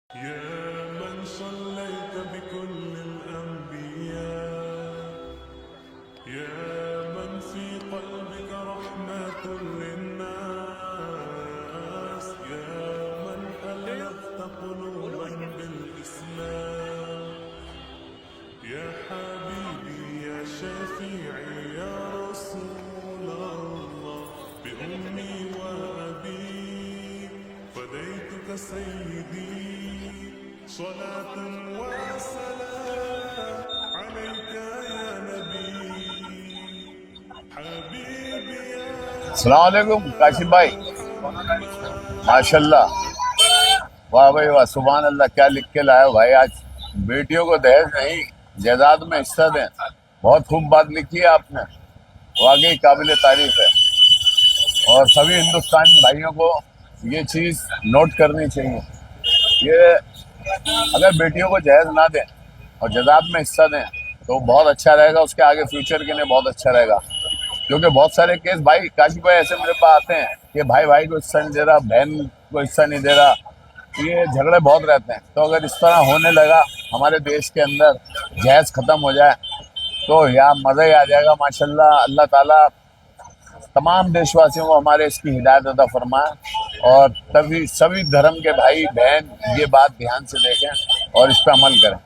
يا من صليت بكل الأنبياء، يا من في قلبك رحمة للناس، يا من ألفت قلوبا بالإسلام، يا حبيبي يا شفيعي يا رسول الله، بأمي وأبي فديتك سيدي، صلاة وسلام عليك يا نبي حبيبي يا अस्सलामुअलैकुम काशिम भाई, माशाल्लाह। वाह भाई वाह, सुभान अल्लाह। क्या लिख के लाए हो भाई आज। बेटियों को दहेज नहीं, जायदाद में हिस्सा दें। बहुत खूब बात लिखी है आपने, वाकई काबिल तारीफ है। और सभी हिंदुस्तानी भाइयों को ये चीज नोट करनी चाहिए। ये अगर बेटियों को दहेज ना दें और जायदाद में हिस्सा दें तो बहुत अच्छा रहेगा, उसके आगे फ्यूचर के लिए बहुत अच्छा रहेगा। क्योंकि बहुत सारे केस भाई काशिफ भाई ऐसे मेरे पास आते हैं कि भाई भाई को हिस्सा नहीं दे रहा, बहन को हिस्सा नहीं दे रहा, ये झगड़े बहुत रहते हैं। तो अगर इस तरह होने लगा हमारे देश के अंदर, जहेज खत्म हो जाए तो यार मजा ही आ जाएगा माशाल्लाह। अल्लाह ताला तमाम देशवासियों को हमारे इसकी हिदायत अता फरमाए और तभी सभी धर्म के भाई बहन ये बात ध्यान से देखें और इस पर अमल करें।